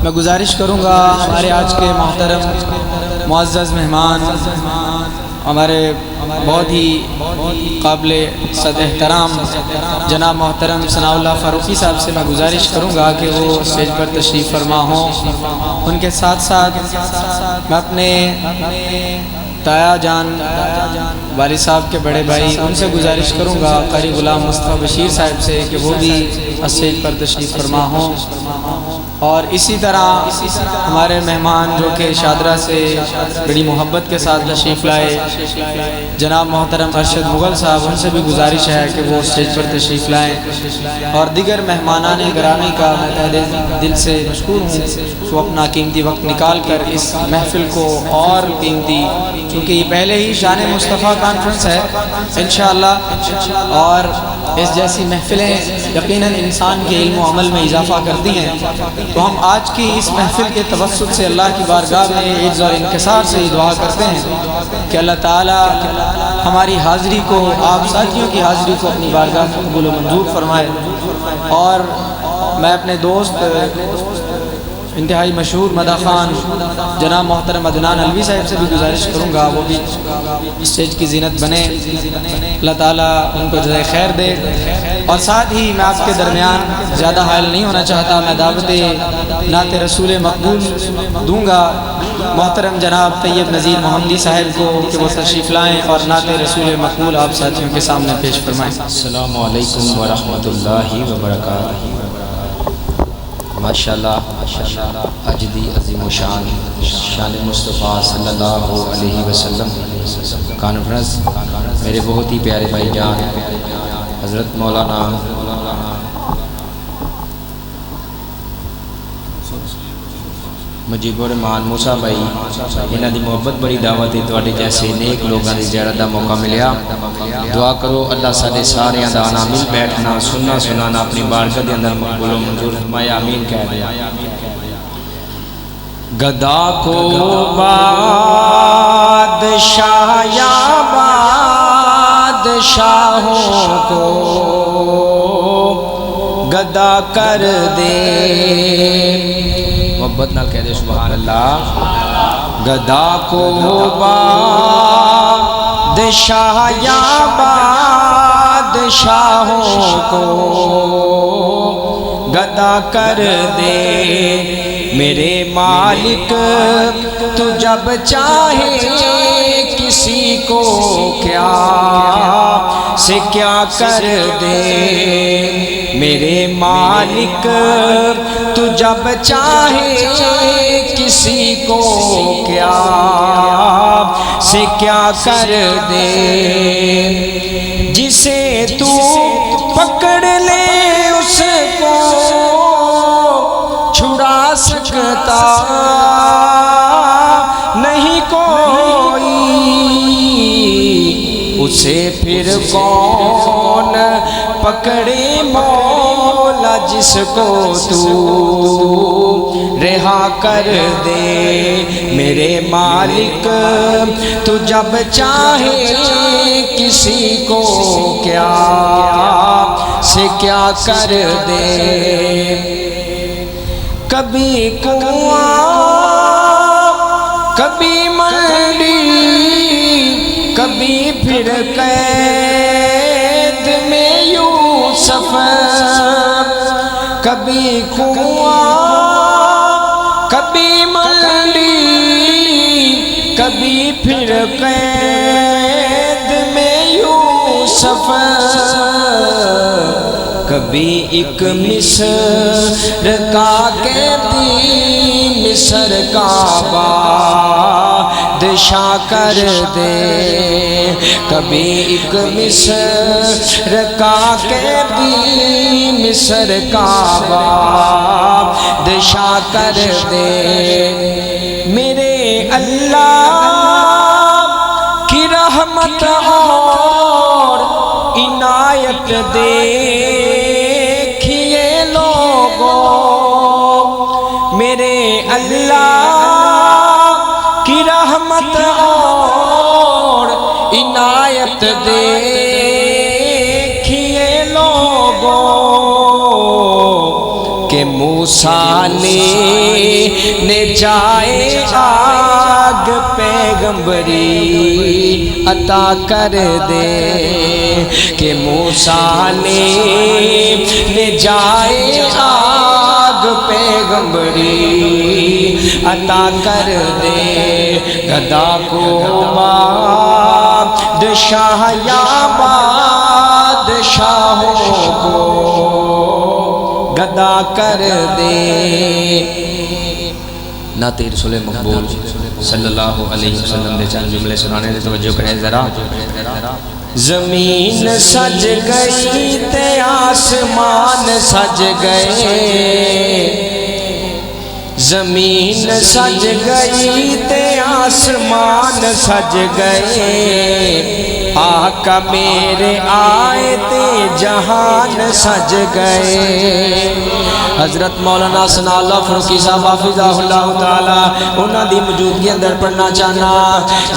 میں گزارش کروں گا ہمارے آج کے محترم معزز مہمان ہمارے بہت ہی قابل صد احترام جناب محترم ثناء اللہ فاروقی صاحب سے میں گزارش کروں گا کہ وہ اسٹیج پر تشریف فرما ہوں۔ ان کے ساتھ ساتھ میں اپنے تایا جان والد صاحب کے بڑے بھائی ان سے گزارش کروں گا قاری غلام مصطفیٰ بشیر صاحب سے کہ وہ بھی اسٹیج پر تشریف فرما ہوں۔ اور اسی طرح ہمارے مہمان جو کہ شادرہ سے بڑی محبت کے ساتھ تشریف لائے جناب محترم ارشد مغل صاحب، ان سے بھی گزارش ہے کہ وہ اسٹیج پر تشریف لائیں۔ اور دیگر مہمانان گرامی کا میں تہہ دل سے مشکور ہوں جو اپنا قیمتی وقت نکال کر اس محفل کو اور قیمتی، چونکہ یہ پہلے ہی شان مصطفیٰ کانفرنس ہے انشاءاللہ، اور اس جیسی محفلیں یقیناً انسان کے علم و عمل میں اضافہ کرتی ہیں، تو ہم آج کی اس محفل کے توسط سے اللہ کی بارگاہ میں عجز اور انکسار سے دعا کرتے ہیں کہ اللہ تعالیٰ ہماری حاضری کو، آپ ساتھیوں کی حاضری کو اپنی بارگاہ میں قبول و منظور فرمائے۔ اور میں اپنے دوست انتہائی مشہور مداح خان جناب محترم عدنان علوی صاحب سے بھی گزارش کروں گا وہ بھی اسٹیج کی زینت بنے، اللہ تعالیٰ ان کو جزائے خیر دے۔ اور ساتھ ہی میں آپ کے درمیان زیادہ حائل نہیں ہونا چاہتا، میں دعوت نعت رسول مقبول دوں گا محترم جناب طیب نذیر محمدی صاحب کو کہ وہ تشریف لائیں اور نعت رسول مقبول آپ ساتھیوں کے سامنے پیش فرمائیں۔ السلام علیکم ورحمۃ اللہ وبرکاتہ۔ ماشاءاللہ اجدی عظیم و شان شان مصطفیٰ صلی اللہ علیہ وسلم کانفرنس میرے بہت ہی پیارے بھائی جان حضرت مولانا مجیب الرحمان موسیٰ بھائی انہاں دی محبت بڑی دعوت ہے، تواڈے جیسے نیک لوگاں دی زیارت دا موقع ملیا۔ دعا کرو اللہ سارے سارے دا آنا مل بیٹھنا سننا سنانا اپنی بارگاہ دے اندر مقبول و منظور فرمائے، آمین کہہ دیا۔ گدا کو بادشاہ یا بادشاہوں کو گدا کر دے، محبت نال کہہ دے سبحان اللہ۔ گدا کو بادشاہ یا بادشاہوں کو گدا کر دے، میرے مالک تو جب چاہے کسی کو کیا سے کیا کر دے، میرے مالک تو جب چاہے کسی کو کیا سے کیا کر دے، جسے تو پکڑ لے اس کو چھڑا سکتا نہیں کوئی، اسے پھر کون پکڑے مولا جس کو تو رہا کر دے، میرے مالک تو جب چاہے کسی کو کیا سے کیا کر دے، کبھی کنواں کبھی منڈی کبھی پھر قید میں یوسف، کبھی کنواں کبھی منڈی کبھی پھر قید میں یوسف، کبھی ایک مصر کا قیدی مصر کا بادشاہ کر دے، کبھی ایک مصر کا قیدی مصر کا بادشاہ کر دے، میرے اللہ کی رحمت اور عنایت دیکھیے لوگوں، میرے اللہ کی رحمت اور عنایت دیکھیے لوگوں کہ منہ موسیٰ نے جائے آگ پیغمبری عطا کر دے، کہ موسیٰ نے جائے آگ پیغمبری عطا کر دے، گدا کو بادشاہ یا بادشاہوں کو گدا کر دے۔ نعت رسول مقبول صلی اللہ علیہ وسلم دے چند جملے سنانے دے توجہ کریں ذرا۔ زمین سج گئی تے آسمان سج گئے، زمین سج گئی تے آسمان سج گئے، آقا میرے آئے تے جہان سج گئے۔ حضرت مولانا ثناء اللہ فاروقی صاحب حافظہ اللہ تعالی انہاں دی موجودگی اندر پڑھنا چاہنا۔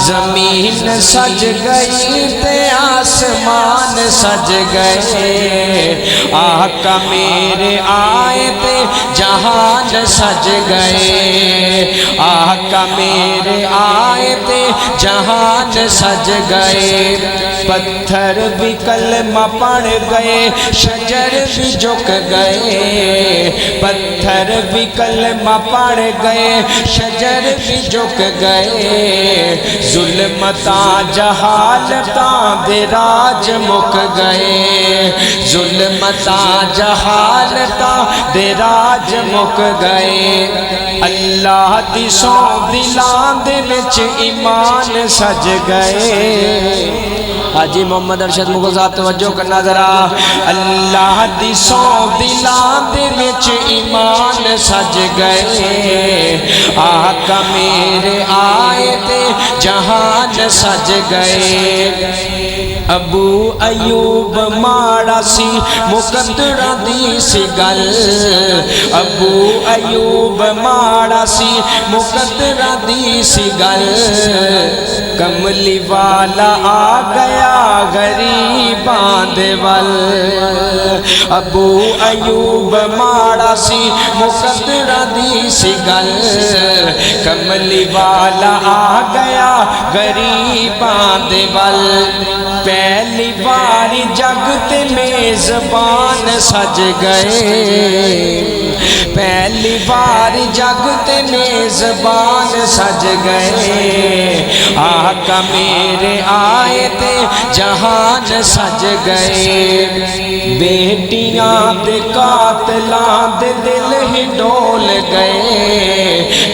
زمین سج گئی تے آسمان سج گئے، آقا میرے آئے تے جہان سج گئے، آقا میرے آئے تے جہان سج گئے۔ پتھر بھی کلمہ پڑھ گئے، شجر بھی جھک گئے، پتھر بھی کلمہ پڑھ گئے، شجر بھی جھک گئے، ظلمتاں جہالتاں دے راج مک گئے، ظلمتاں جہالتاں دے راج مک گئے۔ اللہ دی سو دلاں دے وچ ایمان سج گئے۔ حاجی محمد ارشد مغل صاحب توجہ کرنا ذرا۔ اللہ دی سو دلاں دے وچ ایمان سج گئے، آقا میرے آئے تے جہان سج گئے۔ ابو ایوب ماڑا سی مقدرہ دی سی گل، ابو ایوب ماڑا سی مقدرہ دی سی گل، کملی والا آ گیا غریباں دے ول، ابو ایوب ماڑا سی مقدرہ دی سی گل، کملی والا آ گیا غریباں دے ول۔ پہلی باری جگ تے میزبان سج گئے، پہلی بار جگ تے میزبان سج گئے، آقا میرے آئے تے جہان سج گئے۔ بیٹیاں دے قاتلاں دے دل ہی ڈول گئے،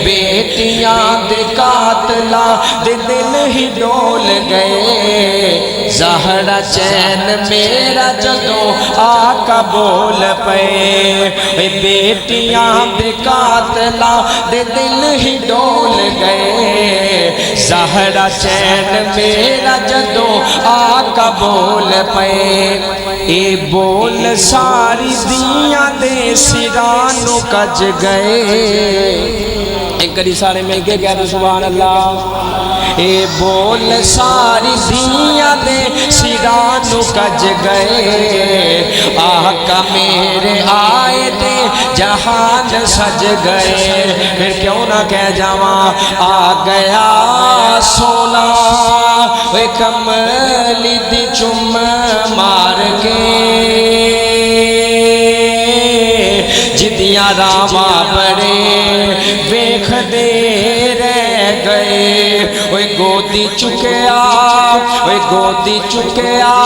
بیٹیاں دے قاتلاں دے دل ہی ڈول گئے، زہرا چین میرا جدوں آقا بول پے، بیٹیاں دے قاتلاں دے دل ہی ڈول گئے، زہرا چین میرا جدوں آقا بول پے، اے بول ساری دیاں دے سرانو کج گئے۔ ایک کری سارے مل کے کہہ دو سبحان اللہ۔ اے بول ساری دیاں دے سرانو کج گئے، آقا میرے آئے تے جہان سج گئے۔ پھر کیوں نہ کہہ جاواں آ گیا سونا، اے کملی دی چم مار کے، جدیاں راواں بڑے ویکھ دے رہ گئے، اوے گودی چکیا، اوے گودی چکیا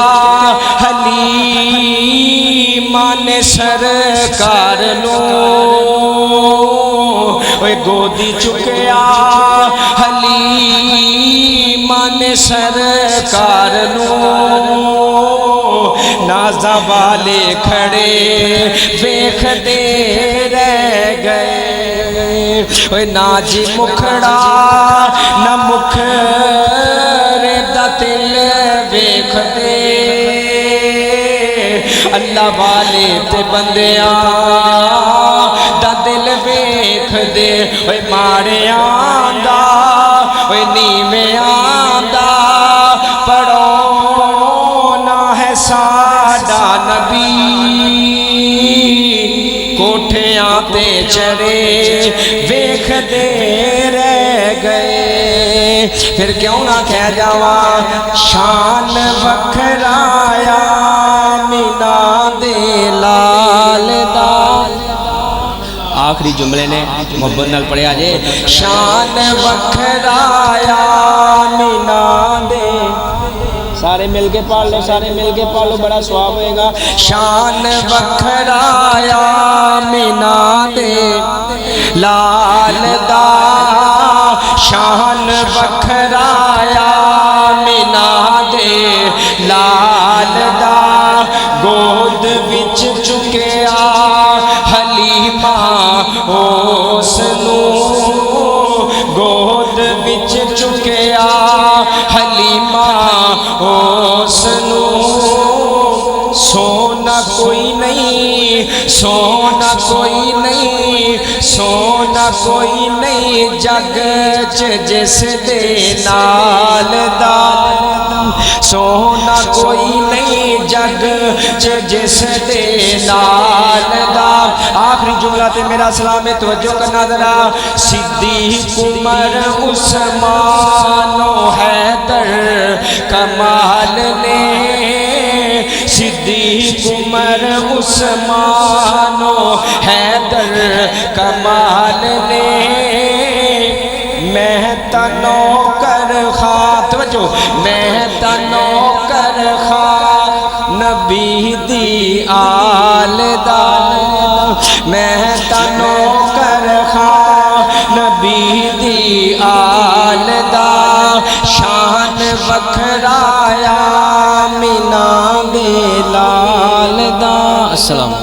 حلیمہ نے سرکار نو، اوے گودی چکیا حلیمہ نے سرکار نو، نازا والے کھڑے ویکھ دے رہ گئے، اوے ناجی مکھڑا نہ مکھڑے دا دل ویکھ دے، اللہ والے تے بندیاں دا دل ویکھ دے، اوے ماڑیاں دا اوے نیویاں دا پڑھونا ہے ساڈا نبی، کوٹھیاں تے چرے ویکھدے رہ گئے پھر کیوں نہ کہہ جاواں شان وکھرایا مینا دے لال دا آخری جملے نے محبت نال پڑھیا جے شان وکھرایا مینا دے سارے مل کے پڑھ لو سارے مل کے پڑھ لو بڑا ثواب ہوئے گا شان وکھرایا مینا دے لال دا شان وکھرایا مینا دے لال دا گود وچ چکیا حلیمہ اس نوں گود وچ چکیا حلیمہ اس نوں سونا کوئی نہیں سونا کوئی نہیں سونا کوئی نہیں جگ چ جس دے نال دا سونا کوئی نہیں جگ چ جس دے نال دا آخری جملہ تے میرا سلام ہے توجہ کرنا ذرا صدیق عمر عثمان و حیدر کمال نے صدیق عمر عثمان و حیدر کمال نے میں نوکر خواہ توجہ میں نوکر خواہ نبی دی آل دا میں نوکر خواہ نبی دی آل دا شان وکھرایا مینا دے لال دا السلام